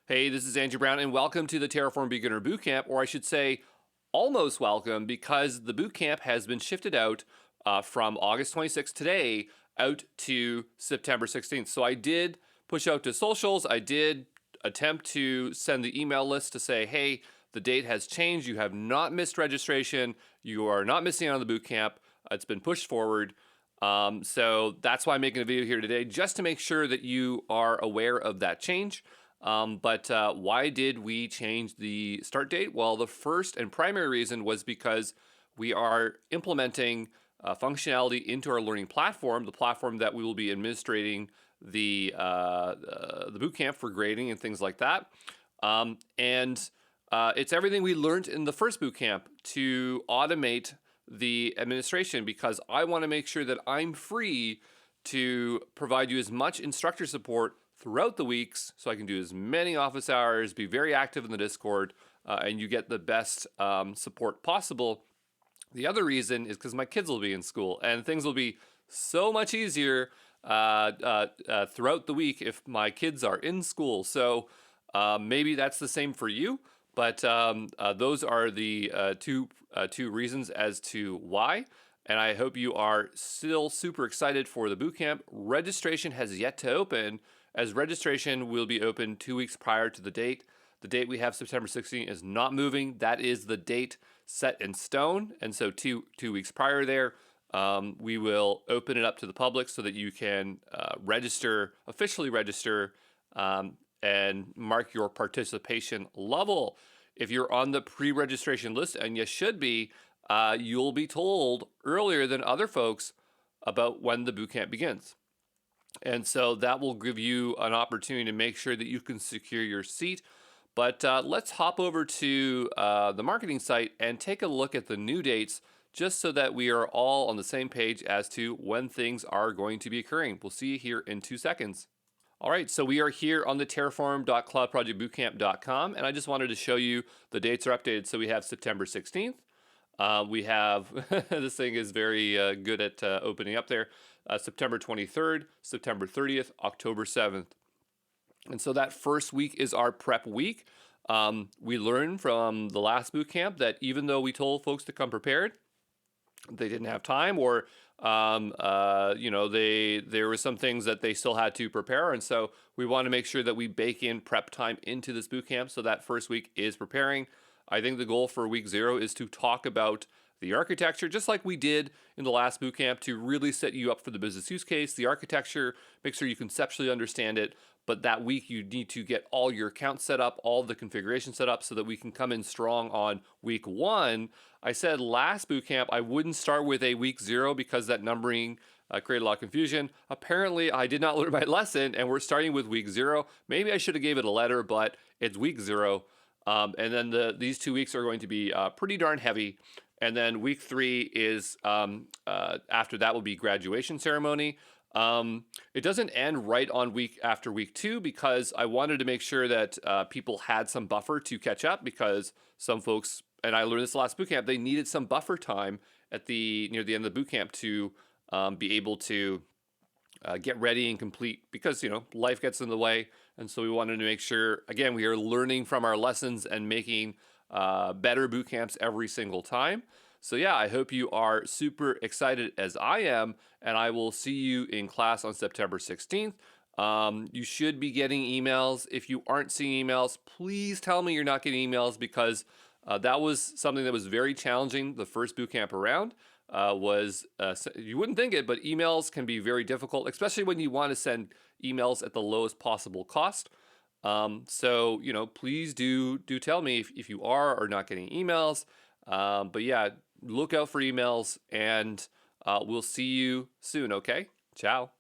Hey, this is Andrew Brown, and welcome to the Terraform Beginner Bootcamp, or I should say, almost welcome, because the bootcamp has been shifted out from August 26th today out to September 16th. So I did push out to socials. I did attempt to send the email list to say, hey, the date has changed. You have not missed registration. You are not missing out on the bootcamp. It's been pushed forward. So that's why I'm making a video here today, just to make sure that you are aware of that change. But why did we change the start date? Well, the first and primary reason was because we are implementing functionality into our learning platform, the platform that we will be administrating the bootcamp for grading and things like that. And it's everything we learned in the first bootcamp to automate the administration, because I want to make sure that I'm free to provide you as much instructor support throughout the weeks, so I can do as many office hours, be very active in the Discord, and you get the best support possible. The other reason is because my kids will be in school, and things will be so much easier throughout the week if my kids are in school. So maybe that's the same for you, but those are the two reasons as to why. And I hope you are still super excited for the bootcamp. Registration has yet to open, as registration will be open 2 weeks prior to the date. The date we have, September 16th, is not moving. That is the date set in stone. And so two weeks prior there, we will open it up to the public so that you can officially register, and mark your participation level. If you're on the pre-registration list, and you should be, you'll be told earlier than other folks about when the bootcamp begins. And so that will give you an opportunity to make sure that you can secure your seat. But let's hop over to the marketing site and take a look at the new dates, just so that we are all on the same page as to when things are going to be occurring. We'll see you here in 2 seconds. All right, so we are here on the terraform.cloudprojectbootcamp.com, and I just wanted to show you the dates are updated. So we have September 16th. We have, this thing is very good at opening up there, September 23rd, September 30th, October 7th. And so that first week is our prep week. We learned from the last bootcamp that even though we told folks to come prepared, they didn't have time, or there were some things that they still had to prepare. And so we want to make sure that we bake in prep time into this bootcamp, so that first week is preparing. I think the goal for week 0 is to talk about the architecture, just like we did in the last bootcamp, to really set you up for the business use case, the architecture, make sure you conceptually understand it. But that week you need to get all your accounts set up, all the configuration set up, so that we can come in strong on week 1. I said last bootcamp I wouldn't start with a week 0 because that numbering created a lot of confusion. Apparently I did not learn my lesson, and we're starting with week 0. Maybe I should have gave it a letter, but it's week 0. And then these 2 weeks are going to be pretty darn heavy. And then week 3 is, after that will be graduation ceremony. It doesn't end right on after week 2, because I wanted to make sure that people had some buffer to catch up, because some folks, and I learned this last bootcamp, they needed some buffer time near the end of the bootcamp to be able to get ready and complete, because life gets in the way. And so we wanted to make sure, again, we are learning from our lessons and making better bootcamps every single time. So yeah, I hope you are super excited as I am, and I will see you in class on September 16th. You should be getting emails. If you aren't seeing emails, please tell me you're not getting emails, because that was something that was very challenging the first bootcamp around. You wouldn't think it, but emails can be very difficult, especially when you want to send emails at the lowest possible cost. So please do tell me if you are or not getting emails. But yeah, look out for emails, and we'll see you soon. Okay, ciao.